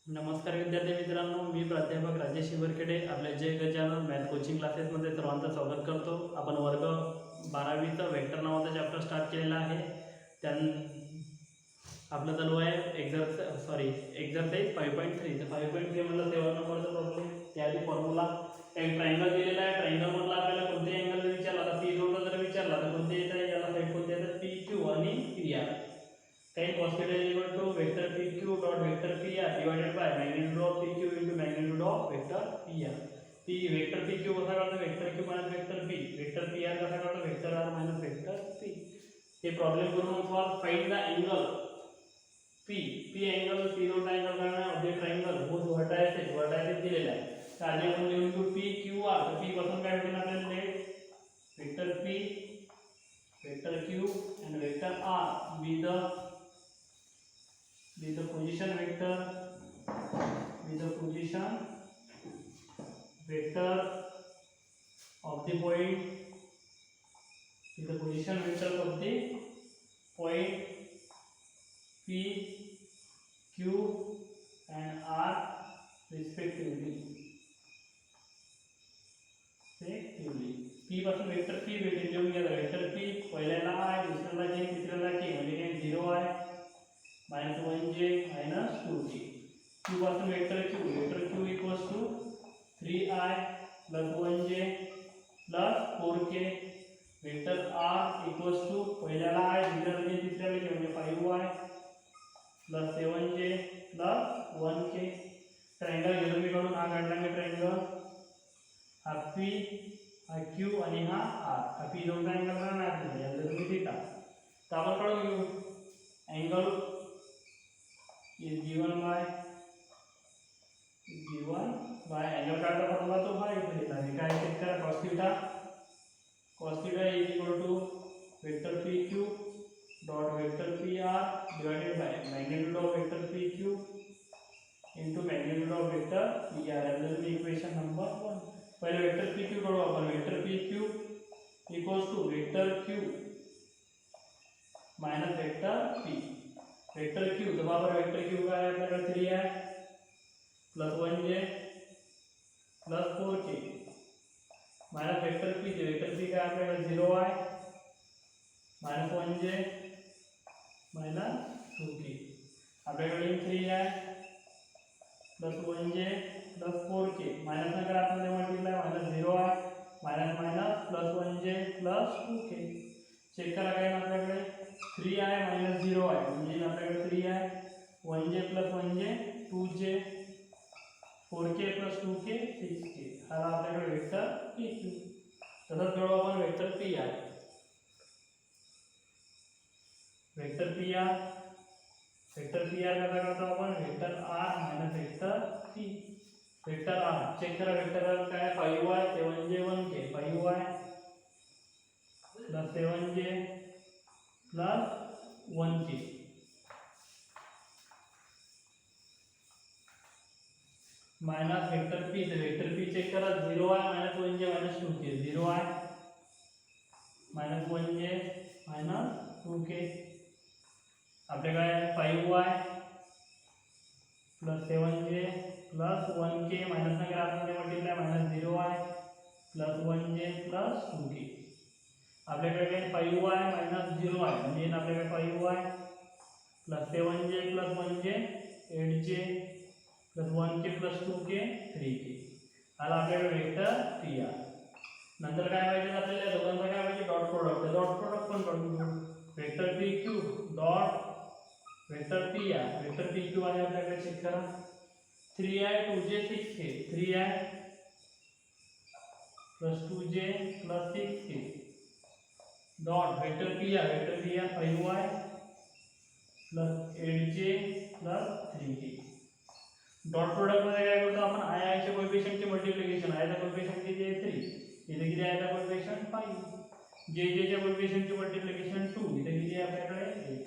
नमस्कार विद्यार्थी मित्रांनो, मी प्राध्यापक राजेश शिवरखेडे आपल्या जय गजानन मॅथ कोचिंग क्लासेसमध्ये सर्वांचं स्वागत करतो. आपण वर्ग 12वीचा वेक्टर नावाचा चॅप्टर स्टार्ट केलेला आहे. आपलं चालू आहे एक्झरसाइज 5.3. तर 5.3 म्हणलं 7 नंबरचा प्रॉब्लेम. त्याआधी फॉर्म्युला एक ट्रायंगल दिलेला आहे. ट्रायंगल मधला आपल्याला कोणत्या अँगल विचारला तर पी जोडला जर विचारला तर कोणते येतात, याला साईड कोणते येतात, पी क्यू आणि P R. tan cos theta is equal to vector pq dot vector pr divided by magnitude of pq into magnitude of vector pr. p vector pq कसा काढतो, vector q minus vector p, vector pr कसा काढतो, vector r minus vector p. हे problem करून solve find the angle p. p angle p रो triangle करना है of the triangle whose vertices दिलेला आहे. तर आधी आपण लिहून घेऊ p q r. तर p पासून काय भेटेल आपल्याला, let vector p, vector q and vector r be the position vector of the point, with the position vector of the point p, q and r respectively. p पासून vector p भेटेल. लिहून घ्या. Vector p पहिल्याला आहे, दुसऱ्याला j, तिसऱ्याला k, म्हणजे काय 0 आहे, -1j -2k. q पासून vector q equals to 3i + 1j + 4k. Vector r equals to पहिल्याला आहे, दुसऱ्याला j, तिसऱ्याला k, म्हणजे 5i + 7j + 1k. ट्रायंगल घेतो मी काढून. हा काढला मी ट्रायंगल. हा p, हा q आणि हा r. हा p दोन ट्रायंगल राहणार नाही, याला तुम्ही थीटा. तर आपण काढून घेऊ. Angle is given by angle काढला फॉर्म्युला तो हा इथे लिहिला आहे. काय चेक करा, cos theta is equal to vector pq dot vector pr divided by magnitude of vector pq into magnitude of vector pr. याला मी इक्वेशन नंबर 1. पहिले वेक्टर pq काढू आपण. Vector pq equals to vector q minus vector p. Vector q तो बराबर vector q का है आपल्याकडे 3 आहे plus 1j plus 4k minus vector p. Vector p का आपल्याकडे 0 आहे माइनस 1j माइनस 2k. आपल्याकडे 3 आहे plus 1j plus 4k. Minus नंतर आतमध्ये मल्टिप्लाय माइनस 0 आहे minus minus plus 1j plus 2k. Check करा काय आपल्याकडे 3 आहे माइनस 0 आहे, म्हणजे आपल्याकडे 3 आहे 1j plus 1j 2j 4k plus 2k 6k. हा आपल्याकडे वेक्टर pq. तसंच करू आपण वेक्टर pr. वेक्टर pr कसा करतो आपण, vector r minus vector p. Vector r check करा. वेक्टर r काय 5y 7j 1k. 5y plus 7j plus 1k minus vector p. तो वेक्टर p चेक करा 0 आहे माइनस 1j माइनस 2k. 0 आहे minus 1j minus 2k. आपल्याकडे 5y plus 7j plus 1k minus नंतर आतमध्ये multiply minus 0 आहे plus 1j plus 2k. आपल्याकडे 5y minus 0 आहे, म्हणजे आपल्याकडे 5y plus 7j plus 1j 8j plus 1k plus 2k 3k. आला आपल्याकडे वेक्टर pr. नंतर काय पाहिजे आपल्याला, दोघांचा काय पाहिजे, डॉट प्रोडक्ट. डॉट प्रोडक्ट पण काढून घेऊ. Vector pq dot vector pr. Vector pq आहे आपल्याकडे, चेक करा 3i 2j 6k. 3i plus 2j plus 6k dot vector pr. Vector pr 5y plus 8j plus 3k. Dot product मध्ये काय करतो आपण, i च्या कोएफिशिएंटचे मल्टिप्लिकेशन. i चा coefficient किती आहे 3, इथे किती आहे, i चा कोएफिशिएंट 5. j च्या कोएफिशिएंटचे मल्टिप्लिकेशन 2, इथे किती आहे आपल्याकडे 8.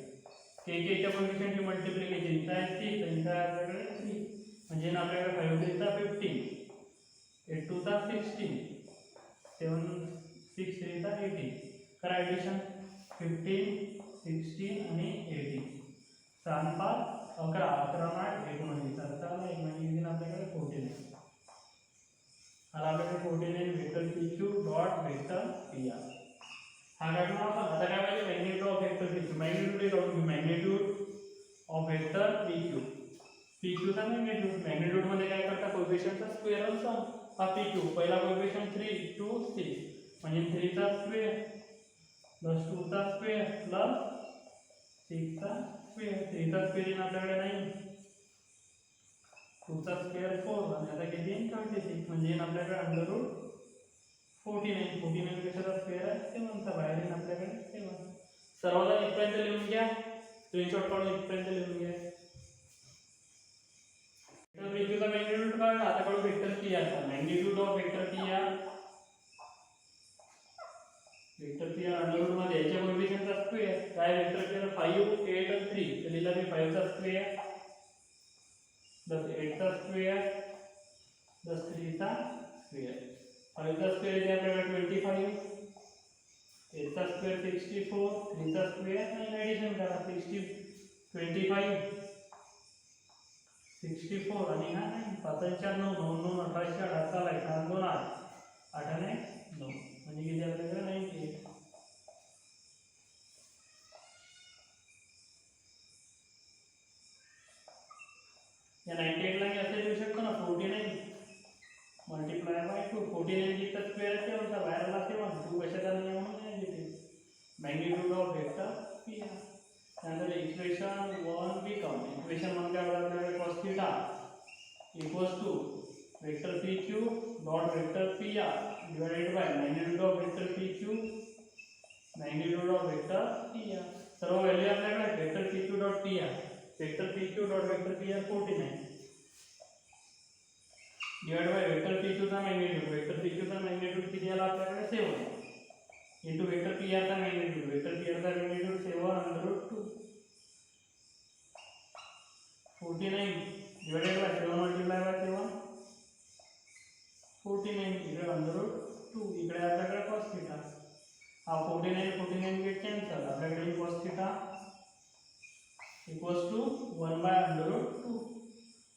k च्या कोएफिशिएंटचे मल्टिप्लिकेशन इथे आहे 6, इथे आहे आपल्याकडे 3, म्हणजे आपल्याकडे 5 3 चा 15, 8 2 चा 16, 7 6 3 चा 18. करा ॲडिशन 15 16 आणि 18. 7 5 11 11 8 19. मॅग्निट्यूड काढून घेऊ magnitude of vector PQ. PQ चा मॅग्निट्यूड मध्ये काय करता कोएफिशियंटचा स्क्वेअर आणि सम. हा PQ पहिला कोएफिशियंट 3 2 6 म्हणजे 3 चा स्क्वेअर प्लस 2 चा स्क्वेअर प्लस 6 चा स्क्वेअर. 3 चा स्क्वेअर येईल आपल्याकडे 9, 2 चा स्क्वेअर 4 आणि आता किती येईल 26 म्हणजे येईल आपल्याकडे अंडर रूट 49. 49 कशाचा स्क्वेअर आहे 7 चा बाहेर येईल आपल्याकडे 7. सर्वजण इथपर्यंत लिहून घ्या, स्क्रीनशॉट काढून इथपर्यंत लिहून घ्या. तर PQ चा मॅग्निट्यूड काढला. आता काढू वेक्टर PR चा magnitude of vector PR. Vector PR under root मध्ये याच्या कोएफिशियंटचा स्क्वेअर काय वेक्टर PR 5 8 आणि 3 तर लिहिला मी 5 चा स्क्वेअर प्लस 8 चा स्क्वेअर प्लस 3 चा स्क्वेअर. 5 चा स्क्वेअर आहे आपल्याकडे 25, 8 चा स्क्वेअर 64, 3 चा स्क्वेअर आणि एडिशन करा 60 25 64 आणि हा 5 आणि 4 9 9 9 18 18 चाल आहे 8 2 8 8 आणि 9 म्हणजे किती आपल्याकडे 98. या 98 ला मी असे लिहू शकतो ना 49 मल्टीप्लाय बाय 2. 49 चा स्क्वेअर आहे होता बाहेर आला 7 2 कशाचा नाही म्हणून नाही लिहिते मॅग्निट्यूड ऑफ वेक्टर PR. त्यानंतर इक्वेशन 1 बिकम इक्वेशन 1 काय आपल्याकडे cos theta equals to vector PQ dot vector PR divided by magnitude of vector PQ magnitude of vector PR. सर्व व्हॅल्यू आपल्याकडे vector PQ dot PR vector PQ dot vector PR 49 divide by vector PQ चा magnitude vector PQ चा magnitude किती आला आपल्याकडे 7 into vector PR चा magnitude vector PR चा magnitude 7 under root 2 49 divided by 7 multiplied by 7 49 इकडे under root 2 इकडे आपल्याकडे cos थीटा हा 49 49 गेट कॅन्सल आपल्याकडे cos theta equals to 1 by under root 2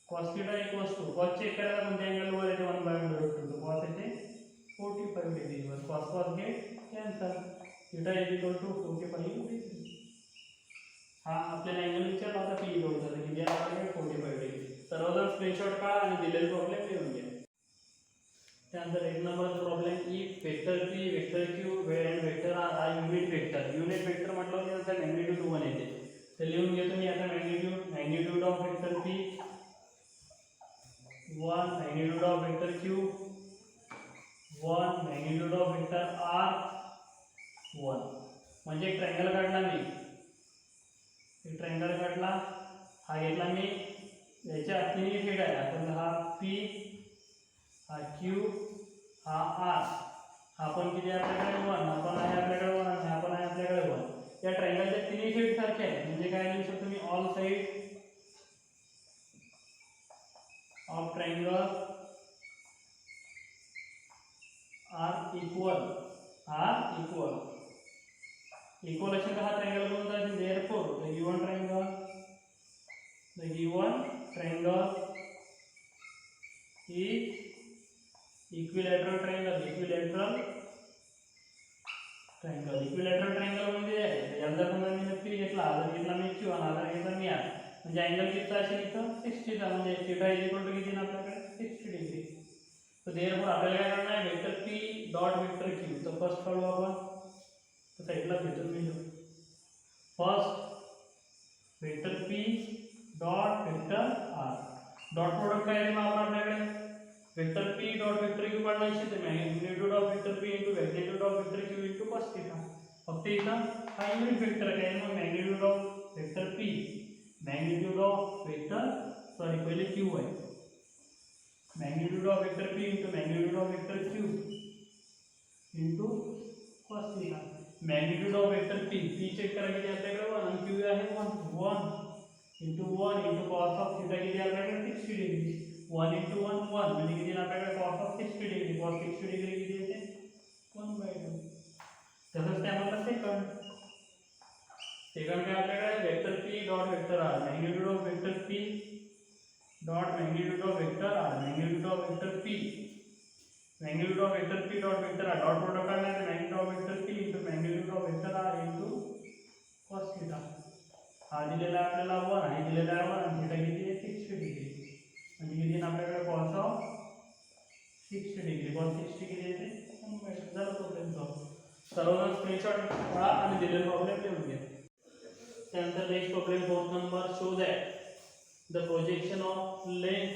cos theta equals to cos चेक करायला कोणत्या अँगल वर येते 1 बाय अंडर रूट 2 तो cos येते 45 डिग्री वर cos cos get cancel theta equal to 45 degree. हा आपल्याला अँगल विचारला होता P इक्वल होता किती आहे 45 डिग्री. सर्वजण स्क्रीनशॉट काढा आणि दिलेले प्रॉब्लेम लिहून घ्या. त्यानंतर 1 नंबरचा problem if vector P vector Q आणि वेक्टर R हा युनिट वेक्टर म्हटलं की त्याचा मॅग्निट्यूड 1 येते. तर लिहून घेतो मी आता magnitude of vector P 1 magnitude of vector Q 1 magnitude of vector R 1 म्हणजे एक ट्रायंगल काढला मी एक ट्रायंगल काढला हा घेतला मी याच्या तिन्ही साइड आहे आपण हा P हा Q हा R हा पण किती आपल्याकडे 1 आपण आहे आपल्याकडे 1 आणि हा पण आहे आपल्याकडे 1 या ट्रायंगलच्या तिन्ही साइड सारखे आहेत म्हणजे काय लिहू शकतो मी all side of triangle are equal equal असेल तर हा ट्रायंगल कोणता असेल therefore the given triangle is equilateral triangle म्हणजे याचा समजा मी नक्की घेतला जर घेतला मी Q आणि आधार घेतला मी R म्हणजे अँगल किती असेल इथं 60 चा म्हणजे थीटा इक्वल टू किती आपल्याकडे 60 डिग्री. तर देयरफॉर आपल्याला काय करणार आहे vector P dot vector Q तर फर्स्ट काढू आपण तर साइडला घेतो मी first vector P dot vector R dot product काय आहे मग आपल्याकडे vector P dot vector Q काढायचे तर magnitude of vector P into magnitude of vector Q into cos theta. फक्त इथं हा युनिट वेक्टर काय मग magnitude of vector P magnitude of vector पहिले Q आहे magnitude of vector P into magnitude of vector Q into cos theta. Magnitude of vector P check करा किती आपल्याकडे 1 आणि Q आहे 1 into 1 into cos of theta किती आपल्याकडे 60 degree 1 into 1 1 म्हणजे किती आपल्याकडे cos of 60 degree cos 60 degree किती येते 1/2. तसंच त्यामध्ये सेकंड काय आपल्याकडे vector P dot vector R magnitude of vector P dot magnitude of vector R magnitude of vector P magnitude of vector P dot vector R dot product काढणार तर magnitude of vector P into magnitude of vector R into cos theta. हा दिलेला आहे आपल्याला 1 आहे, दिलेला आहे 1 आणि थीटा किती आहे 60 डिग्री. म्हणजे किती आहे आपल्याकडे cos ऑफ 60 डिग्री. cos 60 किती येते 1/2. झाला प्रॉब्लेम सॉल्व. सर्वांना स्क्रीनशॉट काढा आणि दिलेला प्रॉब्लेम लिहून घ्या. त्यानंतर next problem 4 number. Show that the projection of length,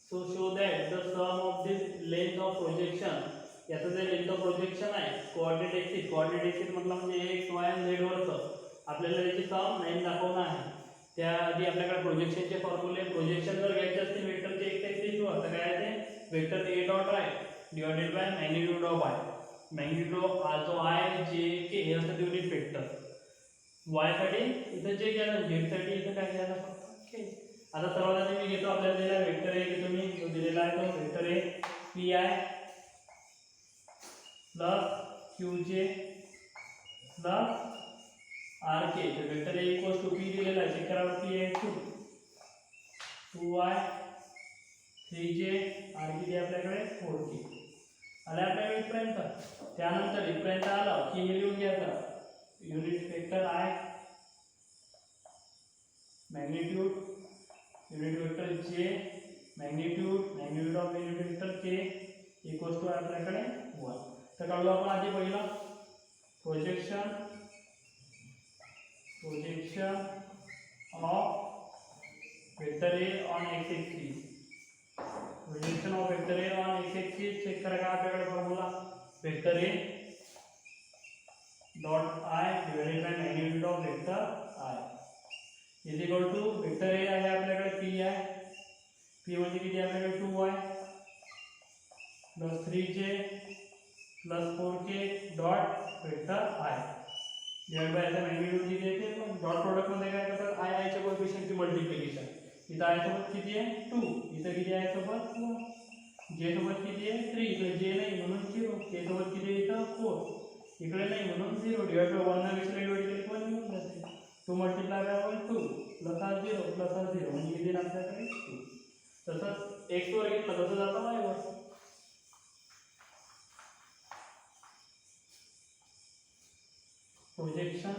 so show that the sum of this length of projection, याचं जे length of projection आहे coordinate axis म्हटलं म्हणजे x y आणि z वरचं आपल्याला याची सम 9 दाखवणं आहे. त्याआधी आपल्याकडे प्रोजेक्शनचे फॉर्म्युले, प्रोजेक्शन जर घ्यायचे असतील वेक्टरचे x ऍक्सिस वर तर काय आहे vector a dot right divided by magnitude of y. Magnitude of जो i j k हे असतं युनिट वेक्टर. y साठी इथं j घ्यायला, z साठी इथं काय घ्यायला फक्त k. आता सर्वात आधी मी घेतो आपल्याला दिलेला वेक्टर a घेतो मी, जो दिलेला आहे तो vector a pi plus qj plus rk. तर vector a equals to p दिलेला आहे, चेक करा p आहे 2y 3j r किती आपल्याकडे 4k. आले आपल्याकडे इथपर्यंत. त्यानंतर इथपर्यंत आलं की हे लिहून घ्यायचं unit vector i magnitude unit vector j magnitude of unit vector k equals to आपल्याकडे 1. तर काढू आपण आधी पहिला projection of vector a on x axis. Projection of vector a on x axis check करा का आपल्याकडे formula vector a dot i divided by magnitude of vector i is equal to vector a आहे आपल्याकडे p आहे, p म्हणजे किती आपल्याकडे 2y plus 3j plus 4k dot vector i divide by याचा मॅग्निट्यूड किती येते पण डॉट प्रोडक्ट मध्ये काय करतात i च्या कोएफिशिएंटची मल्टिप्लिकेशन. इथं i सोबत किती आहे 2, इथं किती आहे सोबत 1, j सोबत किती आहे 3, इकडे j नाही म्हणून 0, k सोबत किती आहे इथं 4, इकडे नाही म्हणून 0 डिवाइड बाय 1 ने कशाला डिवाइड केले 1 निघून जाते. 2 मल्टिप्लाय बाय 2 प्लस हा 0 प्लस हा 0 म्हणजे किती आपल्याकडे 2. तसंच x वर घेतलं तसं जातं y वर. Projection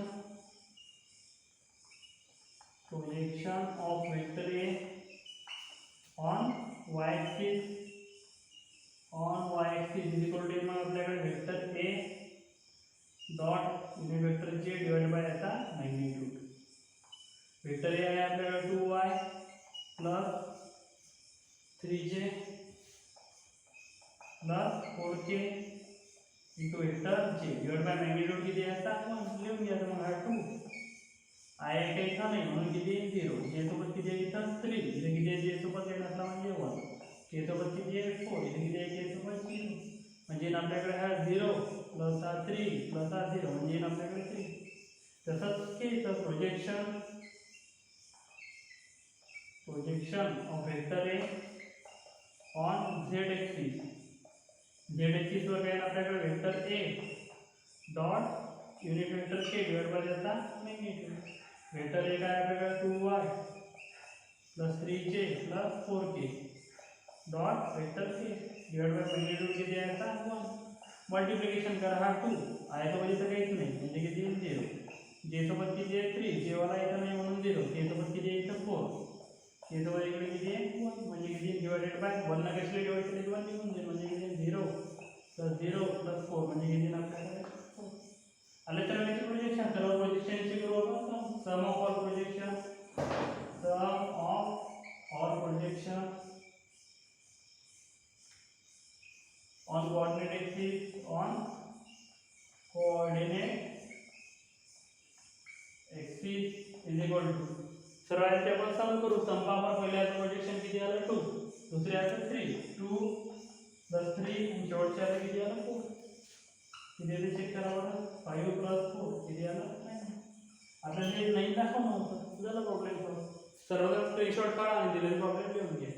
of vector a on y axis is equal to मग आपल्याकडे vector a dot unit vector j divide by याचा मॅग्निट्यूड. वेक्टर a आहे आपल्याकडे 2y plus 3j plus 4k into vector j divide by magnitude किती असता 1 लिहून घ्या. मग हा 2 i काही इथं नाही म्हणून किती 0, j सोबत किती आहे इथं 3, इथे किती आहे j सोबत n असला म्हणजे 1, k सोबत किती आहे 4, इथे किती आहे k सोबत 0 म्हणजे आपल्याकडे हा 0 प्लस हा 3 प्लस हा 0 म्हणजे आपल्याकडे 3. तसंच k चं projection of vector a on z axis वर काय आपल्याकडे vector a dot unit vector k divide by त्याचा मॅग्निट्यूड. वेक्टर a काय आपल्याकडे 2y plus 3j plus 4k dot vector k divide by magnitude किती आहे आता 1. मल्टिप्लिकेशन करा हा 2 i सोबत इथं काहीच नाही म्हणजे किती 0, j सोबत किती आहे 3, j वाला इथं नाही म्हणून 0, k सोबत किती आहे इथं 4, k सोबत इकडे किती आहे 1 म्हणजे किती डिवाइडेड बाय 1 ने कशाला डिवाइड केले 1 निघून जाईल म्हणजे किती 0 प्लस 0 प्लस 4 म्हणजे किती आपल्याकडे 4. आले तर याचे प्रोजेक्शन सर्व प्रोजेक्शनचे करू आपण sum of all projection on coordinate axis is equal to सर्वांचे आपण सम करू. सम आपण पहिल्याचं प्रोजेक्शन किती आलं 2, दुसऱ्याचं 3, 2 प्लस 3 आणि शेवटच्या आलं किती आलं 4. किती आले चेक करा बरं 5 प्लस 4 किती आलं 9. आपल्याला हे 9 दाखवलं नव्हतं, झालं प्रॉब्लेम सॉल्व. सर्व स्क्रीनशॉट काढा आणि दिलेला प्रॉब्लेम लिहून घ्या.